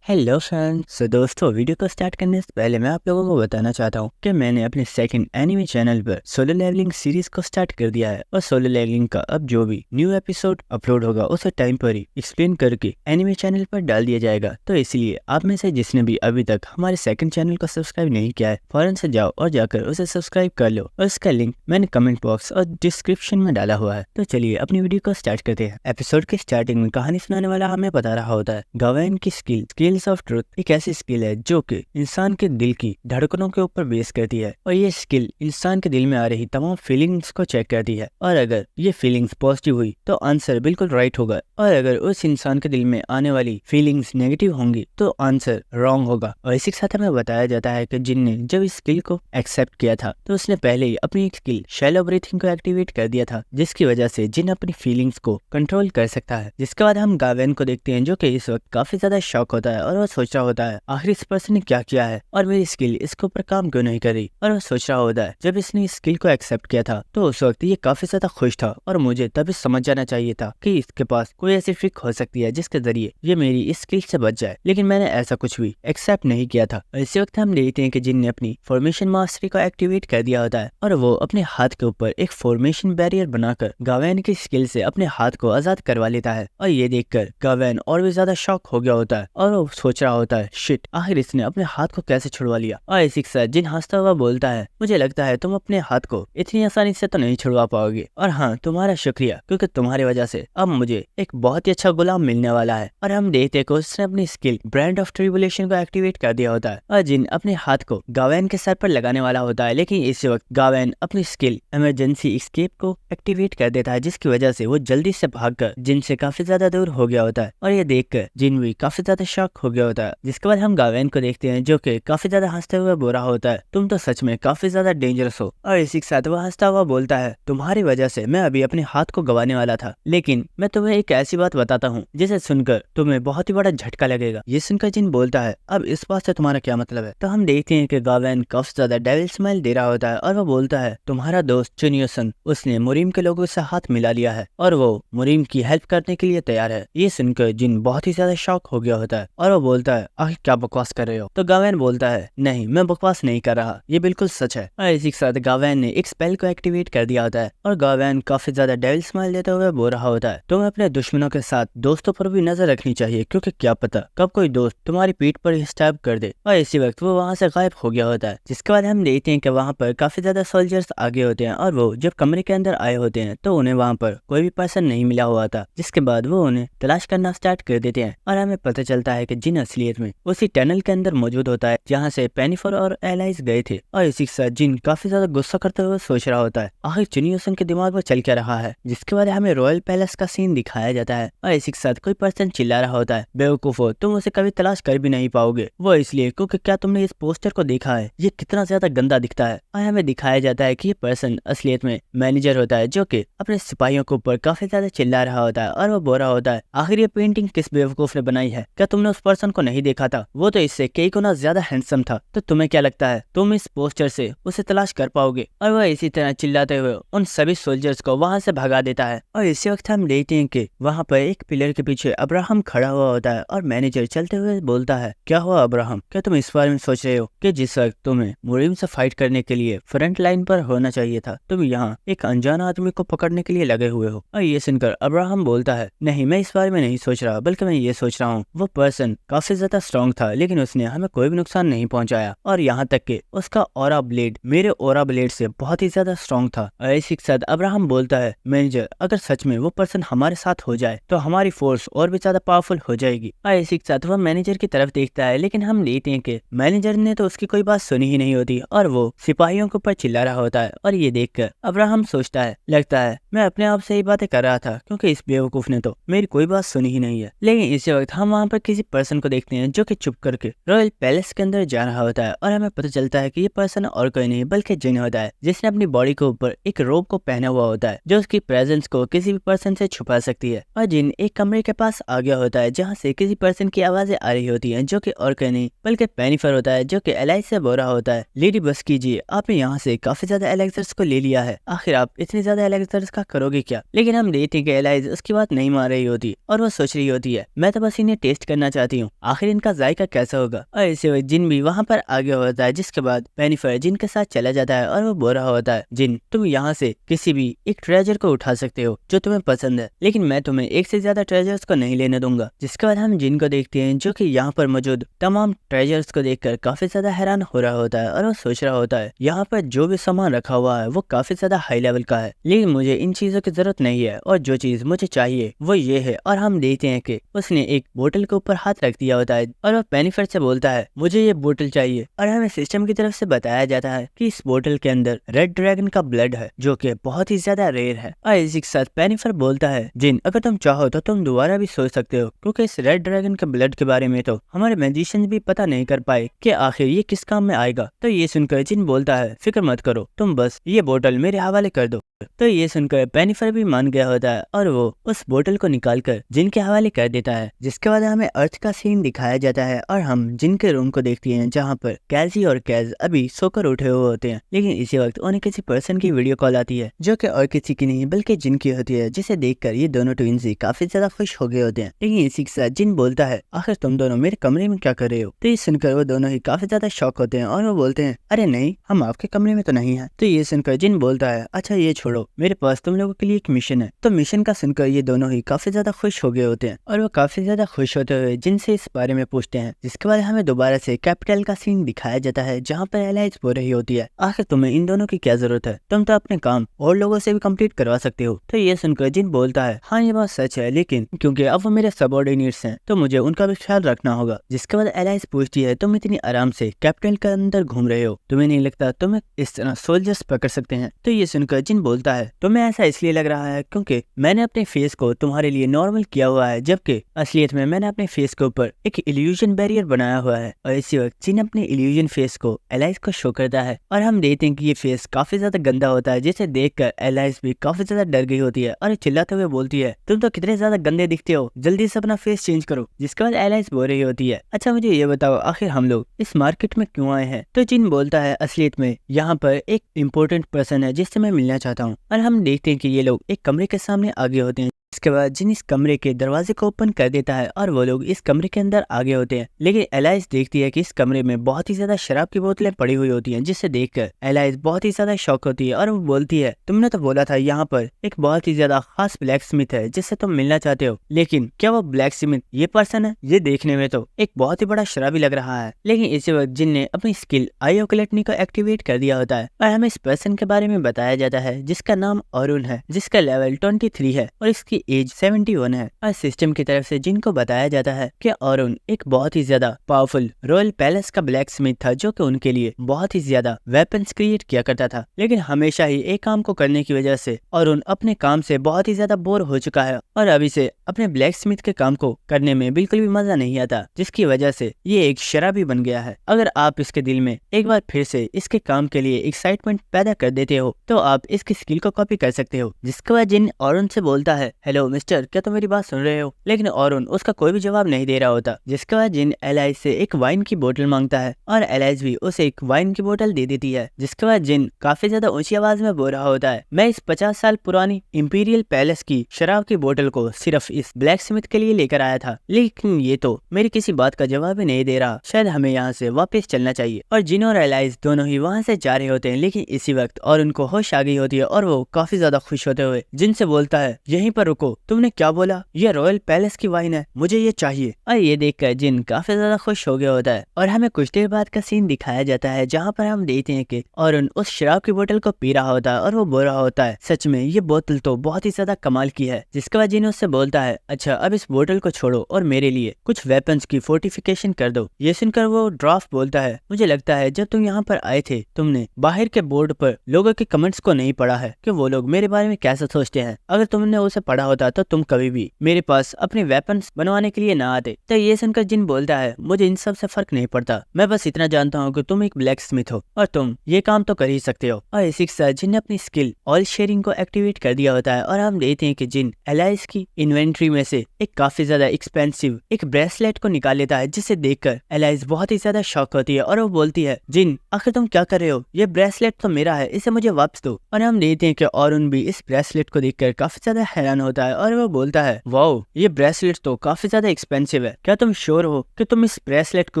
Hello friends. दोस्तों, video को start करने से पहले मैं आप लोगों को बताना चाहता हूँ कि मैंने अपने सेकंड एनिमे चैनल पर सोलो लेवलिंग सीरीज को स्टार्ट कर दिया है और सोलो लेवलिंग का अब जो भी न्यू एपिसोड अपलोड होगा उसे टाइम पर ही एक्सप्लेन करके एनिमे चैनल पर डाल दिया जाएगा। तो इसलिए आप में से जिसने भी अभी तक हमारे सेकंड चैनल को सब्सक्राइब नहीं किया है, फौरन से जाओ और जाकर उसे सब्सक्राइब कर लो और इसका लिंक मैंने कमेंट बॉक्स और डिस्क्रिप्शन में डाला हुआ है। तो चलिए अपनी वीडियो को स्टार्ट करते हैं। एपिसोड के स्टार्टिंग में कहानी सुनाने वाला हमें बता रहा होता है गावेन की स्किल्स ऑफ ट्रुथ एक ऐसी स्किल है जो कि इंसान के दिल की धड़कनों के ऊपर बेस करती है और ये स्किल इंसान के दिल में आ रही तमाम फीलिंग्स को चेक करती है और अगर ये फीलिंग्स पॉजिटिव हुई तो आंसर बिल्कुल राइट होगा और अगर उस इंसान के दिल में आने वाली फीलिंग्स नेगेटिव होंगी तो आंसर रॉन्ग होगा। और इसी के साथ हमें बताया जाता है कि जिन ने जब इस स्किल को एक्सेप्ट किया था तो उसने पहले ही अपनी एक स्किल शैलो ब्रीथिंग को एक्टिवेट कर दिया था, जिसकी वजह से जिन अपनी फीलिंग्स को कंट्रोल कर सकता है। जिसके बाद हम गावेन को देखते हैं जो कि इस वक्त काफी ज्यादा शॉक होता है और वो सोच रहा होता है आखिर इस पर्सन ने क्या किया है और मेरी स्किल इसके ऊपर काम क्यों नहीं कर रही। और वो सोच रहा होता है जब इसने इस स्किल को एक्सेप्ट किया था तो उस वक्त ये काफी ज्यादा खुश था और मुझे तभी समझ जाना चाहिए था कि इसके पास कोई ऐसी ट्रिक हो सकती है जिसके जरिए ये मेरी इस स्किल से बच जाए, लेकिन मैंने ऐसा कुछ भी एक्सेप्ट नहीं किया था। इसी वक्त हम देखते हैं कि जिन ने अपनी फॉर्मेशन मास्टरी को एक्टिवेट कर दिया होता है और वो अपने हाथ के ऊपर एक फॉर्मेशन बैरियर बनाकर गावेन की स्किल से अपने हाथ को आजाद करवा लेता है। और ये देखकर गावेन और भी ज्यादा शॉक हो गया होता है और वो सोच रहा होता है शिट, आखिर इसने अपने हाथ को कैसे छुड़वा लिया। और इसी के साथ जिन हंसता हुआ बोलता है मुझे लगता है तुम अपने हाथ को इतनी आसानी से तो नहीं छुड़वा पाओगे और हाँ, तुम्हारा शुक्रिया क्योंकि तुम्हारी वजह से अब मुझे एक बहुत ही अच्छा गुलाम मिलने वाला है। और हम देखते हैं कि उसने अपनी स्किल ब्रांड ऑफ ट्रिबुलेशन को एक्टिवेट कर दिया होता है और जिन अपने हाथ को गावेन के सर पर लगाने वाला होता है, लेकिन इस वक्त गावेन अपनी स्किल इमरजेंसी एस्केप को एक्टिवेट कर देता है, जिसकी वजह से वो जल्दी से भागकर जिन से काफी ज्यादा दूर हो गया होता है। और ये देखकर जिन भी काफी ज्यादा शॉक हो गया होता है। जिसके बाद हम गावेन को देखते हैं जो कि काफी ज्यादा हंसते हुए बोल रहा होता है तुम तो सच में काफी ज्यादा डेंजरस हो। और इसी के साथ वो हंसता हुआ बोलता है तुम्हारी वजह से मैं अभी अपने हाथ को गंवाने वाला था, लेकिन मैं तुम्हें एक ऐसी बात बताता हूँ जिसे सुनकर तुम्हें बहुत ही बड़ा झटका लगेगा। ये सुनकर जिन बोलता है अब इस बात से तुम्हारा क्या मतलब है। तो हम देखते हैं कि गावेन काफी ज्यादा डेविल स्माइल दे रहा होता है और वो बोलता है तुम्हारा दोस्त चुनियोसन उसने मुरीम के लोगों से हाथ मिला लिया है और वो मुरीम की हेल्प करने के लिए तैयार है। ये सुनकर जिन बहुत ही ज्यादा शॉक हो गया होता है और वो बोलता है आखिर क्या बकवास कर रहे हो। तो गावेन बोलता है नहीं, मैं बकवास नहीं कर रहा, ये बिल्कुल सच है। और इसी के साथ गावेन ने एक स्पेल को एक्टिवेट कर दिया होता है और गावेन काफी ज्यादा डेविल स्माइल देते हुए बोल रहा होता है तुम्हें अपने दुश्मनों के साथ दोस्तों पर भी नजर रखनी चाहिए क्योंकि क्या पता कब कोई दोस्त तुम्हारी पीठ पर ही स्टैब कर दे। और इसी वक्त वो वहाँ से गायब हो गया होता है। जिसके बाद हम देखते हैं कि वहाँ पर काफी ज्यादा सोल्जर्स आगे होते हैं और वो जब कमरे के अंदर आए होते हैं तो उन्हें वहाँ पर कोई भी पर्सन नहीं मिला हुआ था। जिसके बाद वो उन्हें तलाश करना स्टार्ट कर देते हैं और हमें पता चलता है कि जिन असलियत में उसी टनल के अंदर मौजूद होता है जहाँ से पेनिफर और एलाइज गए थे। और इसी के साथ जिन काफी ज्यादा गुस्सा करते हुए सोच रहा होता है आखिर चुनियोसन के दिमाग में चल क्या रहा है। जिसके बाद हमें रॉयल पैलेस का सीन दिखाया जाता है और इसी के साथ कोई पर्सन चिल्ला रहा होता है बेवकूफो, तुम उसे कभी तलाश कर भी नहीं पाओगे, वो इसलिए क्योंकि क्या तुमने इस पोस्टर को देखा है, ये कितना ज्यादा गंदा दिखता है। और हमें दिखाया जाता है कि ये पर्सन असलियत में मैनेजर होता है जो कि अपने सिपाहियों के ऊपर काफी ज्यादा चिल्ला रहा होता है और वो बोल रहा होता है आखिर ये पेंटिंग किस बेवकूफ ने बनाई है, क्या तुमने उस पर्सन को नहीं देखा था, वो तो इससे कई गुना ज्यादा हैंडसम था, तो तुम्हें क्या लगता है तुम इस पोस्टर से उसे तलाश कर पाओगे। और वह इसी तरह चिल्लाते हुए उन सभी सोल्जर्स को वहां से भगा देता है। और इसी वक्त हम देखते हैं कि वहां पर एक पिलर के पीछे अब्राहम खड़ा हुआ होता है और मैनेजर चलते हुए बोलता है क्या हुआ अब्राहम, क्या तुम इस बारे में सोच रहे हो कि जिस वक्त तुम्हें मुरीम से फाइट करने के लिए फ्रंट लाइन पर होना चाहिए था तुम यहाँ एक अनजान आदमी को पकड़ने के लिए लगे हुए हो। और ये सुनकर अब्राहम बोलता है नहीं, मैं इस बारे में नहीं सोच रहा, बल्कि मैं ये सोच रहा हूँ वो पर्सन काफी ज्यादा स्ट्रॉन्ग था लेकिन उसने हमें कोई भी नुकसान नहीं पहुंचाया और यहाँ तक कि उसका ऑरा ब्लेड मेरे ऑरा ब्लेड से बहुत ही ज्यादा स्ट्रॉन्ग था। और इसी के साथ अब्राहम बोलता है मैनेजर अगर सच में वो पर्सन हमारे साथ हो जाए तो हमारी फोर्स और भी ज्यादा पावरफुल हो जाएगी। और इसी के साथ वह मैनेजर की तरफ देखता है लेकिन हम देखते हैं कि मैनेजर ने तो उसकी कोई बात सुनी ही नहीं होती और वो सिपाहियों के ऊपर चिल्ला रहा होता है। और ये देखकर अब्राहम सोचता है लगता है मैं अपने आप से ही बातें कर रहा था क्योंकि इस बेवकूफ ने तो मेरी कोई बात सुनी ही नहीं है। लेकिन इसी वक्त हम वहाँ पर किसी पर्सन को देखते हैं जो कि चुप करके रॉयल पैलेस के अंदर जा रहा होता है और हमें पता चलता है कि ये पर्सन और कोई नहीं बल्कि जिन होता है जिसने अपनी बॉडी के ऊपर एक रोब को पहना हुआ होता है जो उसकी प्रेजेंस को किसी भी पर्सन से छुपा सकती है। और जिन एक कमरे के पास आ गया होता है जहाँ से किसी पर्सन की आवाजें आ रही होती हैं जो कि और कोई नहीं बल्कि पेनिफर होता है जो कि एलाइज से बोल रहा होता है लेडी बस कीजिए, आपने यहाँ से काफी ज्यादा एलेक्सर्स को ले लिया है, आखिर आप इतनी ज्यादा एलेक्सर्स का करोगे क्या। लेकिन हम देखते हैं कि एलाइज उसकी बात नहीं मान रही होती और वो सोच रही होती है मैं तो बस इन्हें टेस्ट करना चाहती चाहती हूँ, आखिर इनका जायका कैसा होगा। और इसी वक्त जिन भी वहाँ पर आगे होता है, जिसके बाद पेनिफर जिन के साथ चला जाता है और वो बोल रहा होता है, जिन तुम यहाँ से किसी भी एक ट्रेजर को उठा सकते हो जो तुम्हें पसंद है, लेकिन मैं तुम्हें एक से ज्यादा ट्रेजर्स को नहीं लेने दूंगा। जिसके बाद हम जिन को देखते हैं जो कि यहाँ पर मौजूद तमाम ट्रेजर्स को देखकर काफी ज्यादा हैरान हो रहा होता है और वो सोच रहा होता है यहाँ पर जो भी सामान रखा हुआ है वो काफी ज्यादा हाई लेवल का है, लेकिन मुझे इन चीजों की जरूरत नहीं है और जो चीज मुझे चाहिए वो ये है। और हम देखते हैं कि उसने एक बोतल के ऊपर हाथ रख दिया होता है और वह पेनिफर से बोलता है मुझे ये बोतल चाहिए। और हमें सिस्टम की तरफ से बताया जाता है कि इस बोतल के अंदर रेड ड्रैगन का ब्लड है जो कि बहुत ही ज्यादा रेयर है। और इसी के साथ पेनिफर बोलता है जिन अगर तुम चाहो तो तुम दोबारा भी सोच सकते हो, क्योंकि इस रेड ड्रैगन के ब्लड के बारे में तो हमारे मैजिशियन भी पता नहीं कर पाए कि आखिर ये किस काम में आएगा। तो ये सुनकर जिन बोलता है फिक्र मत करो, तुम बस ये बोतल मेरे हवाले कर दो। तो ये सुनकर पेनिफर भी मान गया होता है और वो उस बोतल को निकालकर जिन के हवाले कर देता है। जिसके बाद हमें अर्थ का सीन दिखाया जाता है और हम जिन के रूम को देखते हैं जहाँ पर कैजी और कैज अभी सोकर उठे हुए होते हैं, लेकिन इसी वक्त उन्हें किसी पर्सन की वीडियो कॉल आती है जो कि और किसी की नहीं बल्कि जिन की होती है, जिसे देखकर ये दोनों ट्विंस ही काफी ज्यादा खुश हो गए होते हैं। लेकिन इसी के साथ जिन बोलता है आखिर तुम दोनों मेरे कमरे में क्या कर रहे हो। तो ये सुनकर वो दोनों ही काफी ज्यादा शॉक होते हैं और वो बोलते हैं अरे नहीं, हम आपके कमरे में तो नहीं है। तो ये सुनकर जिन बोलता है अच्छा ये छोड़ो, मेरे पास तुम लोगों के लिए एक मिशन है। तो मिशन का सुनकर ये दोनों ही काफी ज्यादा खुश हो गए होते हैं और वो काफी ज्यादा खुश होते हुए जिनसे इस बारे में पूछते हैं। जिसके बाद हमें दोबारा से कैपिटल का सीन दिखाया जाता है जहाँ पर एलाइज बोल रही होती है आखिर तुम्हें इन दोनों की क्या जरूरत है, तुम तो अपने काम और लोगों से भी कंप्लीट करवा सकते हो। तो ये सुनकर जिन बोलता है हाँ ये बात सच है, लेकिन क्योंकि अब वो मेरे सबऑर्डिनेट्स हैं तो मुझे उनका भी ख्याल रखना होगा। जिसके बाद एलाइज पूछती है तुम इतनी आराम से कैपिटल के अंदर घूम रहे हो, तुम्हें नहीं लगता तुम्हें इस तरह सोल्जर्स पकड़ सकते हैं। तो ये सुनकर जिन बोलता है तुम्हें ऐसा इसलिए लग रहा है क्योंकि मैंने अपने फेस को तुम्हारे लिए नॉर्मल किया हुआ है, जबकि असलियत में मैंने अपने फेस के ऊपर एक इल्यूजन बैरियर बनाया हुआ है। और इसी वक्त जिन अपने इल्यूजन फेस को एलाइज को शो करता है और हम देखते हैं कि ये फेस काफी ज्यादा गंदा होता है, जिसे देखकर एलाइज भी काफी ज्यादा डर गई होती है और चिल्लाते हुए बोलती है तुम तो कितने ज्यादा गंदे दिखते हो, जल्दी से अपना फेस चेंज करो। जिसके बाद एलाइज बोल रही होती है अच्छा मुझे ये बताओ आखिर हम लोग इस मार्केट में क्यों आए हैं। तो जिन बोलता है असलियत में यहाँ पर एक इम्पोर्टेंट पर्सन है जिससे मैं मिलना चाहता हूँ। और हम देखते हैं कि ये लोग एक कमरे के सामने आगे होते हैं। इसके बाद जिन इस कमरे के दरवाजे को ओपन कर देता है और वो लोग इस कमरे के अंदर आगे होते हैं। लेकिन एलाइज देखती है कि इस कमरे में बहुत ही ज्यादा शराब की बोतलें पड़ी हुई होती हैं, जिसे देखकर एलाइज बहुत ही ज्यादा शॉक होती है और वो बोलती है तुमने तो बोला था यहाँ पर एक बहुत ही ज्यादा खास ब्लैक स्मिथ है जिससे तुम मिलना चाहते हो, लेकिन क्या वो ब्लैक स्मिथ ये पर्सन है? ये देखने में तो एक बहुत ही बड़ा शराबी लग रहा है। लेकिन इसी वक्त जिन ने अपनी स्किल आई ऑक्लेटनी को एक्टिवेट कर दिया होता है और हमें इस पर्सन के बारे में बताया जाता है जिसका नाम अरुण है, जिसका लेवल 23 है और इसकी एज 71 है। और सिस्टम की तरफ से जिनको बताया जाता है कि अरुण एक बहुत ही ज्यादा पावरफुल रॉयल पैलेस का ब्लैक स्मिथ था जो कि उनके लिए बहुत ही ज्यादा वेपन्स क्रिएट किया करता था। लेकिन हमेशा ही एक काम को करने की वजह से अरुण अपने काम से बहुत ही ज्यादा बोर हो चुका है और अभी से अपने ब्लैक स्मिथ के काम को करने में बिल्कुल भी मजा नहीं आता, जिसकी वजह से ये एक शराबी बन गया है। अगर आप इसके दिल में एक बार फिर से इसके काम के लिए एक्साइटमेंट पैदा कर देते हो तो आप इसकी स्किल को कॉपी कर सकते हो। जिसके बाद जिन अरुण से बोलता है हेलो मिस्टर, क्या तुम मेरी बात सुन रहे हो? लेकिन अरुण उसका कोई भी जवाब नहीं दे रहा होता। जिसके बाद जिन एलाइज से एक वाइन की बोतल मांगता है और एलाइज भी उसे एक वाइन की बोतल दे देती है। जिसके बाद जिन काफी ज्यादा ऊंची आवाज में बोल रहा होता है मैं इस 50 साल पुरानी इंपीरियल पैलेस की शराब की बोतल को सिर्फ इस ब्लैक स्मिथ के लिए लेकर आया था, लेकिन ये तो मेरी किसी बात का जवाब ही नहीं दे रहा, शायद हमें यहाँ से वापस चलना चाहिए। और जिन और एलाइज दोनों ही वहाँ से जा रहे होते हैं। लेकिन इसी वक्त और उनको होश आ गई होती है और वो काफी ज्यादा खुश होते हुए जिन से बोलता है यहीं पर रुको, तुमने क्या बोला? ये रॉयल पैलेस की वाइन है, मुझे ये चाहिए। और ये देखकर जिन काफी ज्यादा खुश हो गया होता है और हमें कुछ देर बाद का सीन दिखाया जाता है जहाँ पर हम देखते हैं कि अरुण उस शराब की बोतल को पी रहा होता है और वो बोल रहा होता है सच में ये बोतल तो बहुत ही ज्यादा कमाल की है। जिसके बाद जिन उससे बोलता है अच्छा अब इस बोतल को छोड़ो और मेरे लिए कुछ वेपन्स की फोर्टिफिकेशन कर दो। ये सुनकर वो ड्राफ्ट बोलता है मुझे लगता है जब तुम यहाँ पर आए थे तुमने बाहर के बोर्ड पर लोगों के कमेंट्स को नहीं पढ़ा है कि वो लोग मेरे बारे में कैसा सोचते हैं। अगर तुमने उसे पढ़ा होता तो तुम कभी भी मेरे पास अपने वेपन्स बनवाने के लिए ना आते। तो ये सुनकर जिन बोलता है मुझे इन सब से फर्क नहीं पड़ता, मैं बस इतना जानता हूँ कि तुम एक ब्लैक स्मिथ हो और तुम ये काम तो कर ही सकते हो। और इसी के साथ जिन ने अपनी स्किल ऑयल शेयरिंग को एक्टिवेट कर दिया होता है और हम देखते हैं कि जिन एलाइज की इन्वेंट्री में से एक काफी ज्यादा एक्सपेंसिव एक ब्रेसलेट को निकाल लेता है, जिसे देखकर एलाइज बहुत ही ज्यादा शॉक होती है और वो बोलती है जिन आखिर तुम क्या कर रहे हो? ये ब्रेसलेट तो मेरा है, इसे मुझे वापस दो। और हम देखते हैं कि अरुण भी इस ब्रेसलेट को देखकर काफी ज्यादा हैरान होता होता है और वो बोलता है, वाओ ये ब्रेसलेट तो काफी ज्यादा एक्सपेंसिव है, क्या तुम श्योर हो कि तुम इस ब्रेसलेट के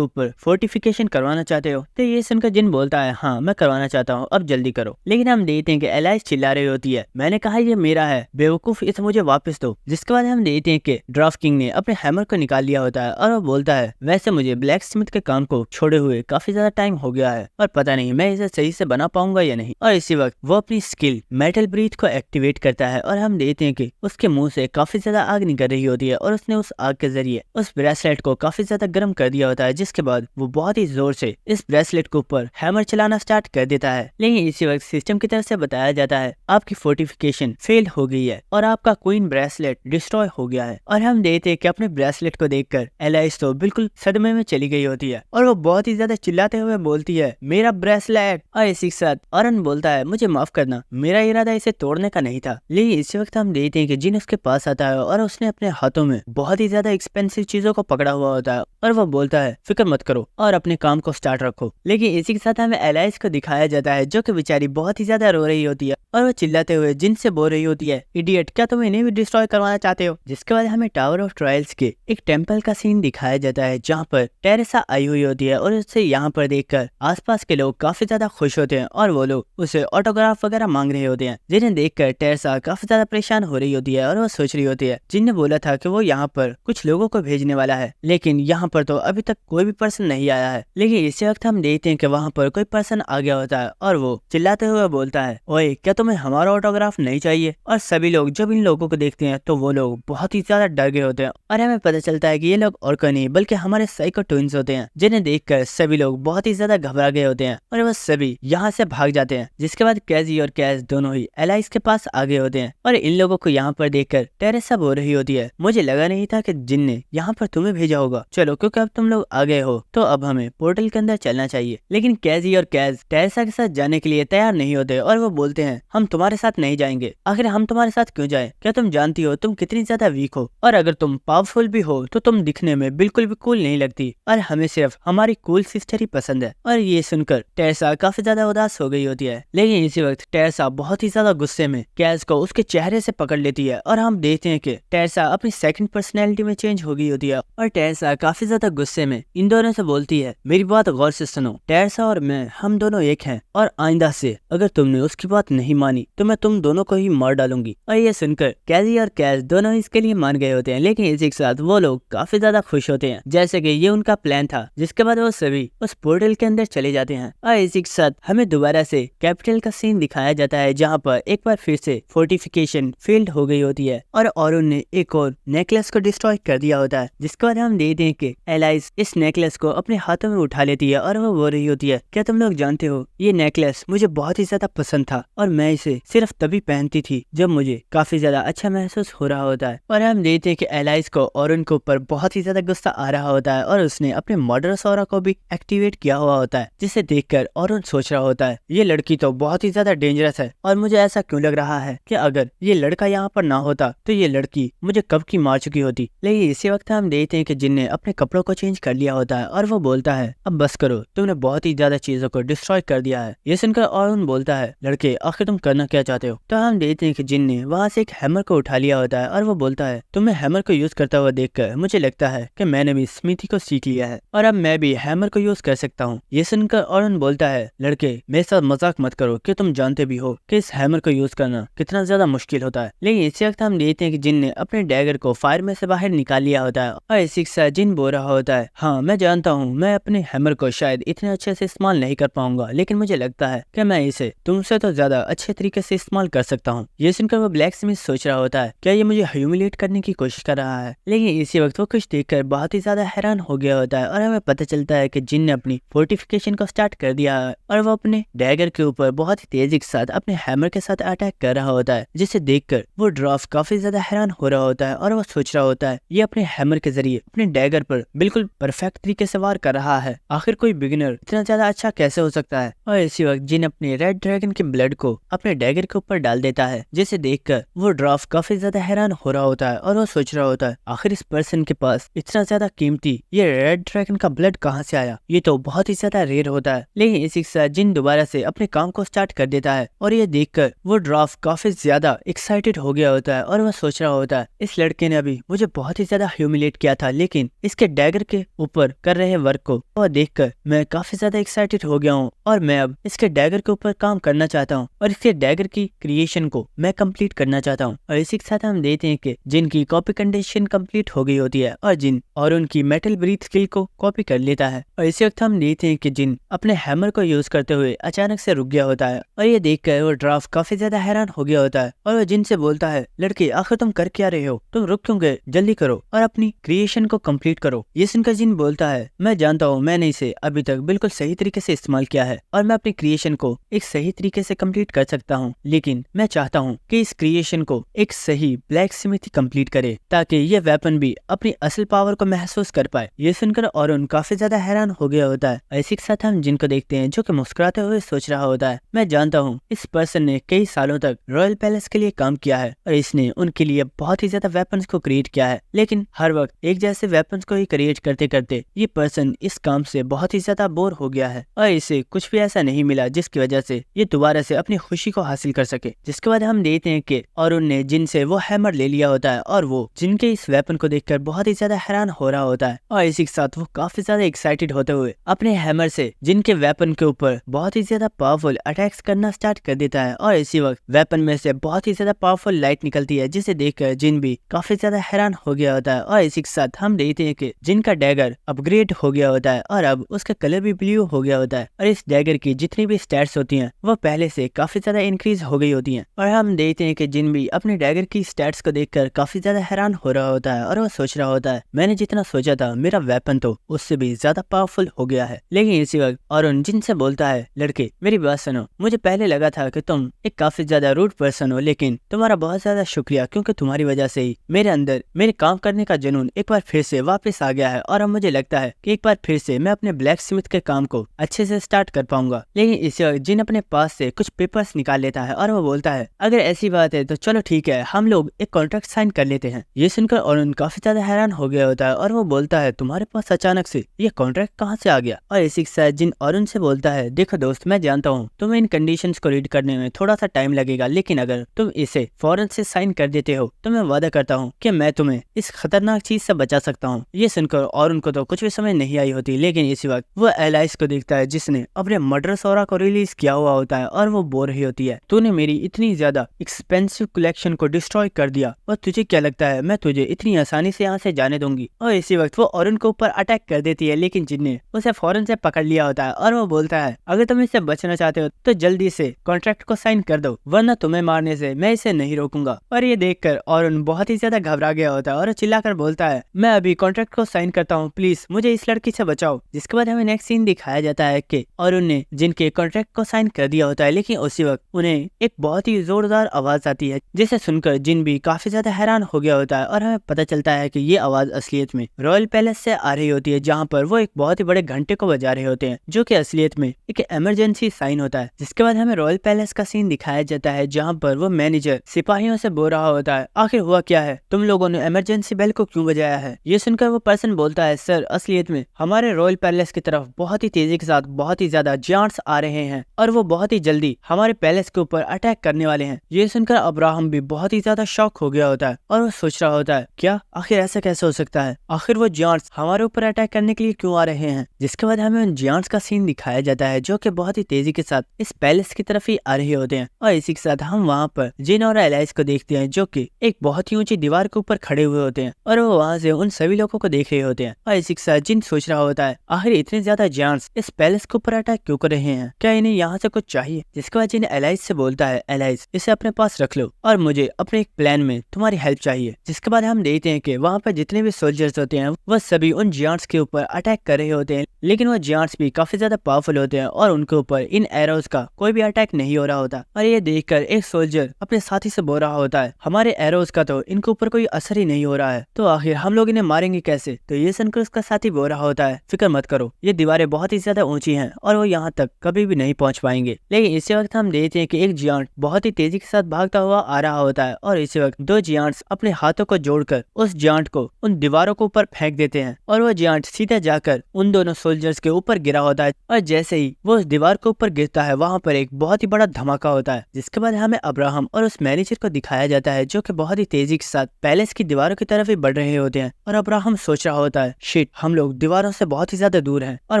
ऊपर फोर्टिफिकेशन करवाना चाहते हो? तो ये सुनकर जिन बोलता है, हाँ मैं करवाना चाहता हूँ, अब जल्दी करो। लेकिन हम देखते हैं कि एलाइस चिल्ला रही होती है, मैंने कहा ये मेरा है, बेवकूफ, इसे मुझे वापस दो। जिसके बाद हम देखते हैं कि ड्राफ्ट किंग ने अपने हैमर को निकाल लिया होता है और वो बोलता है, वैसे मुझे ब्लैक स्मिथ के काम को छोड़े हुए काफी ज्यादा टाइम हो गया है और पता नहीं मैं इसे सही से बना पाऊंगा या नहीं। और इसी वक्त वो अपनी स्किल मेटल ब्रीथ को एक्टिवेट करता है और हम देखते हैं कि उसके मुंह से काफी ज्यादा आग निकल रही होती है और उसने उस आग के जरिए उस ब्रेसलेट को काफी ज्यादा गर्म कर दिया होता है। जिसके बाद वो बहुत ही जोर से इस ब्रेसलेट के ऊपर हैमर चलाना स्टार्ट कर देता है। लेकिन इसी वक्त सिस्टम की तरफ से बताया जाता है, आपकी फोर्टिफिकेशन फेल हो गई है और आपका क्वीन ब्रेसलेट डिस्ट्रॉय हो गया है। और हम देखते हैं कि अपने ब्रेसलेट को देखकर एलाइस तो बिल्कुल सदमे में चली गई होती है और वो बहुत ही ज्यादा चिल्लाते हुए बोलती है, मेरा ब्रेसलेट। और इसी के साथ ऑरन बोलता है, मुझे माफ करना, मेरा इरादा इसे तोड़ने का नहीं था। लेकिन इसी वक्त हम देखते हैं कि जिन उसके पास आता है और उसने अपने हाथों में बहुत ही ज्यादा एक्सपेंसिव चीजों को पकड़ा हुआ होता है और वो बोलता है, फिक्र मत करो और अपने काम को स्टार्ट रखो। लेकिन इसी के साथ हमें एलाइस को दिखाया जाता है जो कि बेचारी बहुत ही ज्यादा रो रही होती है और वो चिल्लाते हुए जिन से बोल रही होती है, इडियट, क्या तुम इन्हें भी डिस्ट्रॉय करवाना चाहते हो? जिसके बाद हमें टावर ऑफ ट्रायल्स के एक टेम्पल का सीन दिखाया जाता है जहाँ पर टेरेसा आई हुई होती है और उससे यहाँ पर देखकर आसपास के लोग काफी ज्यादा खुश होते हैं और वो लोग उसे ऑटोग्राफ वगैरह मांग रहे होते हैं, जिन्हें देखकर टेरेसा काफी ज्यादा परेशान हो रही होती है और वो सोच रही होती है, जिनने बोला था कि वो यहाँ पर कुछ लोगों को भेजने वाला है, लेकिन यहाँ पर तो अभी तक कोई भी पर्सन नहीं आया है। लेकिन इसी वक्त हम देखते हैं कि वहाँ पर कोई पर्सन आ गया होता है और वो चिल्लाते हुए बोलता है, ओए क्या तुम्हें हमारा ऑटोग्राफ नहीं चाहिए? और सभी लोग जब इन लोगों को देखते हैं तो वो लोग बहुत ही ज्यादा डर गए होते हैं और हमें पता चलता है कि ये लोग और कोई नहीं बल्कि हमारे साइको ट्विंस होते हैं, जिन्हें देखकर सभी लोग बहुत ही ज्यादा घबरा गए होते हैं और वो सभी यहाँ से भाग जाते हैं। जिसके बाद कैजी और कैज दोनों ही एलाइस के पास आ गए होते हैं और इन लोगों को यहाँ पर देखकर टेरेसा बोल रही होती है, मुझे लगा नहीं था कि जिन ने यहाँ पर तुम्हें भेजा होगा, चलो क्योंकि अब तुम लोग आ गए हो तो अब हमें पोर्टल के अंदर चलना चाहिए। लेकिन कैजी और कैज टेरेसा के साथ जाने के लिए तैयार नहीं होते और वो बोलते हैं, हम तुम्हारे साथ नहीं जाएंगे, आखिर हम तुम्हारे साथ क्यों जाएं? क्या तुम जानती हो तुम कितनी ज्यादा वीक हो और अगर तुम पावरफुल भी हो तो तुम दिखने में बिल्कुल भी कूल नहीं लगती और हमें सिर्फ हमारी कूल सिस्टर ही पसंद है। और ये सुनकर टेरेसा काफी ज्यादा उदास हो गई होती है। लेकिन इसी वक्त टेरेसा बहुत ही ज्यादा गुस्से में कैज को उसके चेहरे से पकड़ लेती है और हम देखते हैं कि टेरेसा अपनी सेकंड पर्सनैलिटी में चेंज हो गई होती है और टेरेसा काफी ज्यादा गुस्से में इन दोनों से बोलती है, मेरी बात गौर से सुनो, टेरेसा और मैं हम दोनों एक हैं और आइंदा से अगर तुमने उसकी बात नहीं मानी तो मैं तुम दोनों को ही मार डालूंगी। और ये सुनकर कैजी और कैज दोनों इसके लिए मान गए होते हैं। लेकिन इसी के साथ वो लोग काफी ज्यादा खुश होते हैं जैसे कि ये उनका प्लान था। जिसके बाद वो सभी उस पोर्टल के अंदर चले जाते हैं और इसी के साथ हमें दोबारा से कैपिटल का सीन दिखाया जाता है जहाँ पर एक बार फिर से फोर्टिफिकेशन फेल्ड हो गई होती है और ऑरन ने एक और नेकलेस को डिस्ट्रॉय कर दिया होता है। जिसके बाद हम देखते हैं कि एलाइस इस नेकलेस को अपने हाथों में उठा लेती है और वो बोल रही होती है, क्या तुम लोग जानते हो ये नेकलेस मुझे बहुत ही ज्यादा पसंद था और मैं इसे सिर्फ तभी पहनती थी जब मुझे काफी ज्यादा अच्छा महसूस हो रहा होता है। और हम देखते हैं कि एलाइस को ऑरन के ऊपर बहुत ही ज्यादा गुस्सा आ रहा होता है और उसने अपने मर्डरस ऑरा को भी एक्टिवेट किया हुआ होता है, जिसे देखकर ऑरन सोच रहा होता है, ये लड़की तो बहुत ही ज्यादा डेंजरस है और मुझे ऐसा क्यों लग रहा है कि अगर ये लड़का यहाँ पर ना होता तो ये लड़की मुझे कब की मार चुकी होती। लेकिन इसी वक्त हम देखते हैं कि जिन ने अपने कपड़ों को चेंज कर लिया होता है और वो बोलता है, अब बस करो, तुमने बहुत ही ज्यादा चीजों को डिस्ट्रॉय कर दिया है। ये सुनकर ऑरन बोलता है, लड़के आखिर तुम करना क्या चाहते हो? तो हम देखते हैं कि जिन ने वहाँ से एक हैमर को उठा लिया होता है और वो बोलता है, तुम्हें हैमर को यूज करता हुआ देखकर मुझे लगता है कि मैंने भी स्मिथी को सीख लिया है और अब मैं भी हैमर को यूज कर सकता हूँ। ये सुनकर ऑरन बोलता है, लड़के मेरे साथ मजाक मत करो कि तुम जानते भी हो कि इस हैमर को यूज करना कितना ज्यादा मुश्किल होता है। लेकिन इसी वक्त हम देखते हैं कि जिन ने अपने डैगर को फायर में से बाहर निकाल लिया होता है और इसी के साथ जिन बोल रहा होता है, हाँ मैं जानता हूँ मैं अपने हैमर को शायद इतने अच्छे से इस्तेमाल नहीं कर पाऊंगा, लेकिन मुझे लगता है कि मैं इसे तुमसे तो ज्यादा अच्छे तरीके से इस्तेमाल कर सकता हूँ। ये सुनकर वो ब्लैक स्मिथ सोच रहा होता है, क्या ये मुझे ह्यूमिलेट करने की कोशिश कर रहा है? लेकिन इसी वक्त वो कुछ देखकर बहुत ही ज्यादा हैरान हो गया होता है और हमें पता चलता है कि जिन ने अपनी फोर्टिफिकेशन को स्टार्ट कर दिया है और वो अपने डैगर के ऊपर बहुत ही तेजी के साथ अपने हैमर के साथ अटैक कर रहा होता है, जिसे देखकर वो ड्राफ्ट काफी ज्यादा हैरान हो रहा होता है और वो सोच रहा होता है ये अपने हैमर के जरिए अपने डैगर पर बिल्कुल परफेक्ट तरीके से वार कर रहा है, आखिर कोई बिगिनर इतना ज्यादा अच्छा कैसे हो सकता है? और इसी वक्त जिन अपने रेड ड्रैगन के ब्लड को अपने डैगर के ऊपर डाल देता है, जिसे देखकर वो ड्राफ्ट काफी ज्यादा हैरान हो रहा होता है और वो सोच रहा होता है आखिर इस पर्सन के पास इतना ज्यादा कीमती ये रेड ड्रैगन का ब्लड कहाँ से आया, ये तो बहुत ही ज्यादा रेयर होता है। लेकिन इसी के साथ जिन दोबारा से अपने काम को स्टार्ट कर देता है और ये देखकर वो ड्राफ्ट काफी ज्यादा एक्साइटेड हो गया होता है होता है और वह सोच रहा होता है इस लड़के ने अभी मुझे बहुत ही ज्यादा ह्यूमिलेट किया था, लेकिन इसके डैगर के ऊपर कर रहे वर्क को वह देखकर मैं काफी ज्यादा एक्साइटेड हो गया हूँ और मैं अब इसके डैगर के ऊपर काम करना चाहता हूँ और इसके डैगर की क्रिएशन को मैं कंप्लीट करना चाहता हूँ। और इसी के साथ हम देखते हैं कि जिनकी कॉपी कंडीशन कंप्लीट हो गई होती है और जिन और उनकी मेटल ब्रीथ स्किल को कॉपी कर लेता है। और इसी वक्त हम देखते हैं कि जिन अपने हैमर को यूज करते हुए अचानक से रुक गया होता है और ये देखकर वो ड्राफ्ट काफी ज्यादा हैरान हो गया होता है और वो जिन से बोलता है लड़के आखिर तुम कर क्या रहे हो, तुम रुक क्यों गए, जल्दी करो और अपनी क्रिएशन को कंप्लीट करो। ये सुनकर जिन बोलता है मैं जानता हूँ मैंने इसे अभी तक बिल्कुल सही तरीके से इस्तेमाल किया है और मैं अपनी क्रिएशन को एक सही तरीके से कंप्लीट कर सकता हूँ, लेकिन मैं चाहता हूँ कि इस क्रिएशन को एक सही ब्लैक स्मिथ कंप्लीट करे ताकि ये वेपन भी अपनी असल पावर को महसूस कर पाए। ये सुनकर ऑरन काफी ज्यादा हैरान हो गया होता है। इसी के साथ हम जिनको देखते हैं जो कि मुस्कुराते हुए सोच रहा होता है मैं जानता हूँ इस पर्सन ने कई सालों तक रॉयल पैलेस के लिए काम किया है और इसने उनके लिए बहुत ही ज्यादा वेपन्स को क्रिएट किया है, लेकिन हर वक्त एक जैसे वेपन्स को ही क्रिएट करते करते ये पर्सन इस काम से बहुत ही ज्यादा बोर हो गया है और इसे कुछ भी ऐसा नहीं मिला जिसकी वजह से ये दोबारा से अपनी खुशी को हासिल कर सके। जिसके बाद हम देखते हैं कि ऑरन ने जिन से वो हैमर ले लिया होता है और वो जिनके इस वेपन को देखकर बहुत ही ज्यादा हैरान हो रहा होता है और इसी के साथ वो काफी ज्यादा एक्साइटेड होते हुए अपने हैमर से जिनके वेपन के ऊपर बहुत ही ज्यादा पावरफुल अटैक्स करना स्टार्ट कर देता है और इसी वक्त वेपन में से बहुत ही ज्यादा पावरफुल लाइट निकलती है जिसे देखकर जिन भी काफी ज्यादा हैरान हो गया होता है। और इसी के साथ हम देखते हैं कि जिन का डैगर अपग्रेड हो गया होता है और अब उसका कलर भी ब्लू हो गया होता है और इस डैगर की जितनी भी स्टैट्स होती हैं वो पहले से काफी ज्यादा इंक्रीज हो गई होती हैं। और हम देखते हैं कि जिन भी अपने डैगर की स्टैट्स को देखकर काफी ज्यादा हैरान हो रहा होता है और वो सोच रहा होता है मैंने जितना सोचा था मेरा वेपन तो उससे भी ज्यादा पावरफुल हो गया है। लेकिन इसी वक्त ऑरन जिन से बोलता है लड़के मेरी बात सुनो, मुझे पहले लगा था कि तुम एक काफी ज्यादा रूड पर्सन हो, लेकिन तुम्हारा बहुत ज्यादा शुक्रिया क्योंकि तुम्हारी वजह से ही मेरे अंदर मेरे काम करने का जुनून एक बार फिर से वापस आ गया है और अब मुझे लगता है कि एक बार फिर से मैं अपने ब्लैक स्मिथ के काम को अच्छे से स्टार्ट कर पाऊंगा। लेकिन इसी वक्त जिन अपने पास से कुछ पेपर्स निकाल लेता है और वो बोलता है अगर ऐसी बात है तो चलो ठीक है हम लोग एक कॉन्ट्रैक्ट साइन कर लेते हैं। ये सुनकर ऑरन काफी ज्यादा हैरान हो गया होता है और वो बोलता है तुम्हारे पास अचानक से ये कॉन्ट्रैक्ट कहाँ से आ गया। और इसी के साथ जिन ऑरन से बोलता है देखो दोस्त मैं जानता हूँ तुम्हें इन कंडीशंस को रीड करने में थोड़ा सा टाइम लगेगा, लेकिन अगर तुम इसे फौरन से साइन कर देते हो तो मैं वादा करता हूँ कि मैं तुम्हें इस खतरनाक चीज से बचा सकता हूँ। ये सुनकर ऑरन को तो कुछ भी समझ नहीं आई होती, लेकिन इसी वक्त वो एलाइस को देखता है जिसने अपने मर्डर सोरा को रिलीज किया हुआ होता है और वो बोल रही होती है तूने मेरी इतनी ज्यादा एक्सपेंसिव कलेक्शन को डिस्ट्रॉय कर दिया और तुझे क्या लगता है मैं तुझे इतनी आसानी से यहाँ से जाने दूंगी। और इसी वक्त वो ऑरन के ऊपर अटैक कर देती है, लेकिन जिनने उसे फौरन से पकड़ लिया होता है और वो बोलता है अगर तुम इससे बचना चाहते हो तो जल्दी से कॉन्ट्रैक्ट को साइन कर दो वरना तुम्हें मारने से मैं इसे नहीं रोकूंगा। और ये देखकर ऑरन बहुत ही ज्यादा घबरा गया होता है और चिल्लाकर बोलता है मैं अभी कॉन्ट्रैक्ट को साइन करता हूँ, प्लीज मुझे इस लड़की से बचाओ। जिसके बाद हमें नेक्स्ट सीन दिखाया जाता है कि ऑरन ने जिनके कॉन्ट्रैक्ट को साइन कर दिया होता है, लेकिन उसी वक्त उन्हें एक बहुत ही जोरदार आवाज आती है जिसे सुनकर जिन भी काफी ज्यादा हैरान हो गया होता है और हमें पता चलता है कि ये आवाज असलियत में रॉयल पैलेस से आ रही होती है जहाँ पर वो एक बहुत ही बड़े घंटे को बजा रहे होते हैं जो कि असलियत में एक इमरजेंसी साइन होता है। जिसके बाद हमें रॉयल पैलेस का सीन दिखाया जाता है जहाँ पर वो मैनेजर सिपाहियों से बोल रहा होता है आखिर हुआ क्या है, तुम लोगों ने इमरजेंसी बेल को क्यों बजाया है। ये सुनकर वो पर्सन बोलता है सर असलियत में हमारे रॉयल पैलेस की तरफ बहुत ही तेजी के साथ बहुत ही ज्यादा जायंट्स आ रहे हैं और वो बहुत ही जल्दी हमारे पैलेस के ऊपर अटैक करने वाले हैं। ये सुनकर अब्राहम भी बहुत ही ज्यादा शॉक हो गया होता है और वो सोच रहा होता है क्या आखिर ऐसा कैसे हो सकता है, आखिर वो जायंट्स हमारे ऊपर अटैक करने के लिए क्यों आ रहे हैं। जिसके बाद हमें उन जायंट्स का सीन दिखाया जाता है जो कि बहुत ही तेजी के साथ इस पैलेस की तरफ ही आ रहे होते हैं और इसी के साथ हम वहाँ पर जिन और एलाइस को देखते हैं जो कि एक बहुत ही ऊंची दीवार के ऊपर खड़े हुए होते हैं और वो वहाँ से उन सभी लोगों को देख रहे होते हैं। और इसी के साथ जिन सोच रहा होता है आखिर इतने ज्यादा जायंट्स इस पैलेस के ऊपर अटैक क्यों कर रहे हैं, क्या इन्हें यहाँ से कुछ चाहिए। जिसके बाद जिन एलाइस से बोलता है एलाइस इसे अपने पास रख लो और मुझे अपने एक प्लान में तुम्हारी हेल्प चाहिए। जिसके बाद हम देखते हैं कि वहाँ पर जितने भी सोल्जर्स होते हैं वह सभी उन जायंट्स के ऊपर अटैक कर रहे होते हैं, लेकिन वो जायंट्स भी काफी ज्यादा पावरफुल होते हैं और उनके ऊपर इन एरोज का कोई भी अटैक नहीं हो रहा होता। और ये देखकर एक सोल्जर अपने साथी से बोल रहा होता है हमारे एरोज का तो इनके ऊपर कोई असर ही नहीं हो रहा है, तो आखिर हम लोग इन्हें मारेंगे कैसे। तो ये सुनकर उसका साथी बोल रहा होता है फिक्र मत करो, ये दीवारें बहुत ही ज्यादा ऊंची हैं और वो यहाँ तक कभी भी नहीं पहुँच पाएंगे। लेकिन इसी वक्त हम देखते हैं कि एक जायंट बहुत ही तेजी के साथ भागता हुआ आ रहा होता है और इसी वक्त दो जायंट्स अपने हाथों को जोड़कर उस जायंट को उन दीवारों के ऊपर फेंक देते हैं और वो जायंट सीधा जाकर उन दोनों सोल्जर्स के ऊपर गिरा होता है और जैसे ही वो उस दीवार के ऊपर गिरता है वहाँ पर एक बहुत ही बड़ा धमाका होता है, जिसके बाद हमें अब्राहम और उस मैनेजर को दिखाया जाता है जो कि बहुत ही तेजी के साथ पैलेस की दीवारों की तरफ ही बढ़ रहे होते हैं। और अब्राहम सोच रहा होता है, शिट, हम लोग दीवारों से बहुत ही ज्यादा दूर हैं और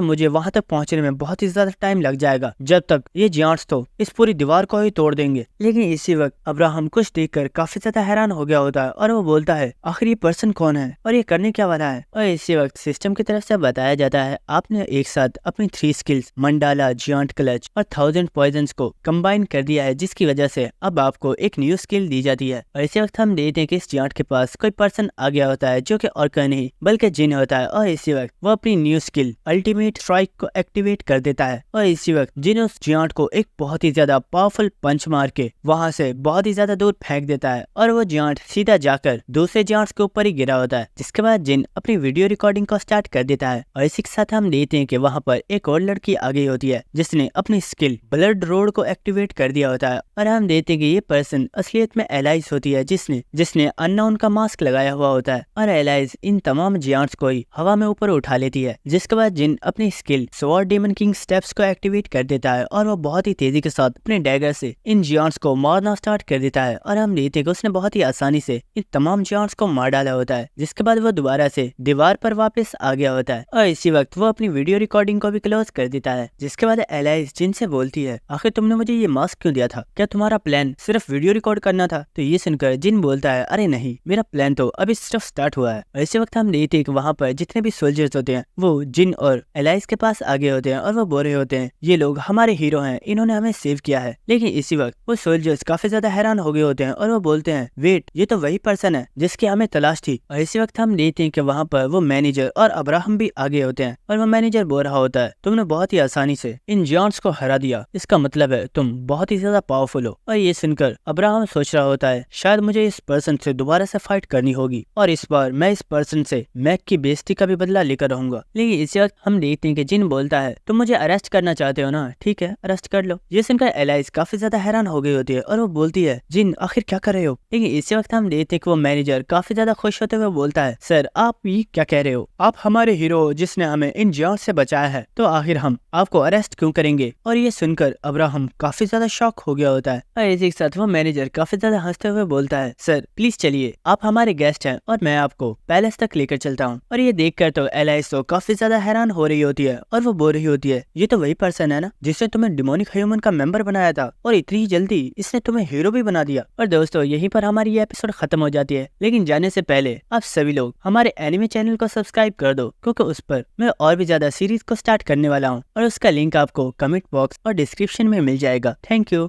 मुझे वहाँ तक पहुँचने में बहुत ही ज्यादा टाइम लग जाएगा, जब तक ये जायंट्स तो इस पूरी दीवार को ही तोड़ देंगे। लेकिन इसी वक्त अब्राहम कुछ देखकर काफी ज्यादा हैरान हो गया होता है और वो बोलता है, आखिर ये पर्सन कौन है और ये करने क्या वाला है। और इसी वक्त सिस्टम की तरफ से बताया जाता है, आपने एक साथ अपनी 3 स्किल्स मंडाला, जायंट क्लच और 1000 पॉइजन्स को कंबाइन कर दिया है, जिसकी वजह से अब आपको एक न्यू स्किल दी जाती है। और इसी वक्त हम देखते हैं कि इस जायंट के पास कोई पर्सन आ गया होता है जो कि और कोई नहीं बल्कि जिन होता है। और इसी वक्त वो अपनी न्यू स्किल अल्टीमेट स्ट्राइक को एक्टिवेट कर देता है और इसी वक्त जिन उस जायंट को एक बहुत ही ज्यादा पावरफुल पंच मार के वहां से बहुत ही ज्यादा दूर फेंक देता है और वो जायंट सीधा जाकर दूसरे जायंट्स के ऊपर ही गिरा होता है। जिसके बाद जिन अपनी वीडियो रिकॉर्डिंग को स्टार्ट कर देता है और इसी के साथ हम देखते हैं कि वहां पर एक और लड़की आ गई होती है जिसने अपनी स्किल ब्लड रोड को एक्टिवेट कर दिया होता है। और हम देखते हैं कि ये पर्सन असलियत में एलाइज होती है जिसने अननोन का मास्क लगाया हुआ होता है और एलाइज इन तमाम जायंट्स को ही हवा में ऊपर उठा लेती है। जिसके बाद जिन अपनी skill sword daemon king steps को एक्टिवेट कर देता है और वो बहुत ही तेजी के साथ अपने डैगर से इन जायंट्स को मारना स्टार्ट कर देता है। और हम देखते हैं कि उसने बहुत ही आसानी से इन तमाम जायंट्स को मार डाला होता है। जिसके बाद वो दोबारा से दीवार पर वापस आ गया होता है और इसी वक्त वो अपनी वीडियो रिकॉर्डिंग को भी क्लोज कर देता है। जिसके बाद एलाइज जिन से बोलती है, आखिर तुमने मुझे ये मास्क क्यों दिया था? क्या तुम्हारा प्लान सिर्फ वीडियो रिकॉर्ड करना था? तो ये सुनकर जिन बोलता है, अरे नहीं, मेरा प्लान तो अभी सिर्फ स्टार्ट हुआ है। और इसी वक्त हम देखते हैं कि वहाँ पर जितने भी सोल्जर्स होते हैं वो जिन और एलाइज के पास आ गए होते हैं और वो बोल रहे होते हैं, ये लोग हमारे हीरो हैं, इन्होंने हमें सेव किया है। लेकिन इसी वक्त वो सोल्जर्स काफी ज्यादा हैरान हो गए होते हैं और वो बोलते हैं, वेट, ये तो वही पर्सन है जिसकी हमें तलाश थी। और इसी वक्त हम देखते हैं कि वहाँ पर वो मैनेजर और अब्राहम भी आगे होते हैं और वो मैनेजर बोल रहा होता है, तुमने बहुत ही आसानी से इन जायंट्स को हरा दिया, इसका मतलब है तुम बहुत ही ज्यादा पावरफुल हो। और ये सुनकर अब्राहम सोच रहा होता है, शायद मुझे इस पर्सन से दोबारा से फाइट करनी होगी और इस बार मैं इस पर्सन से मैक की बेइज्जती का भी बदला लेकर रहूंगा। लेकिन इसी वक्त हम देखते हैं कि जिन बोलता है, तुम मुझे अरेस्ट करना चाहते हो ना, ठीक है, अरेस्ट कर लो। ये सुनकर एलाइज काफी ज्यादा हैरान हो गई होती है और वो बोलती है, जिन आखिर क्या कर रहे हो? लेकिन इसी वक्त हम देखते हैं कि वो मैनेजर काफी ज्यादा खुश होते हुए बोलता है, सर आप ये क्या कह रहे हो? आप हमारे हीरो हो जिसने हमें इन जायंट्स से बचाया है, तो आखिर हम आपको अरेस्ट क्यों करेंगे? और ये सुनकर अब्राहम काफी ज्यादा शॉक हो गया होता है और इसी के साथ वो मैनेजर काफी ज्यादा हंसते हुए बोलता है, सर प्लीज चलिए, आप हमारे गेस्ट हैं और मैं आपको पैलेस तक लेकर चलता हूँ। और ये देखकर तो एलाइज तो काफी ज्यादा हैरान हो रही होती है और वो बोल रही होती है, ये तो वही पर्सन है ना जिसने तुम्हें डिमोनिक ह्यूमन का मेंबर बनाया था और इतनी जल्दी इसने तुम्हें हीरो भी बना दिया। और दोस्तों यहीं पर हमारी ये एपिसोड खत्म हो जाती है, लेकिन जाने से पहले आप सभी लोग हमारे एनिमे चैनल को सब्सक्राइब कर दो, क्योंकि उस पर मैं और भी ज्यादा सीरीज को स्टार्ट करने वाला हूँ और उसका लिंक आपको कमेंट बॉक्स और डिस्क्रिप्शन में मिल जाएगा। Thank you.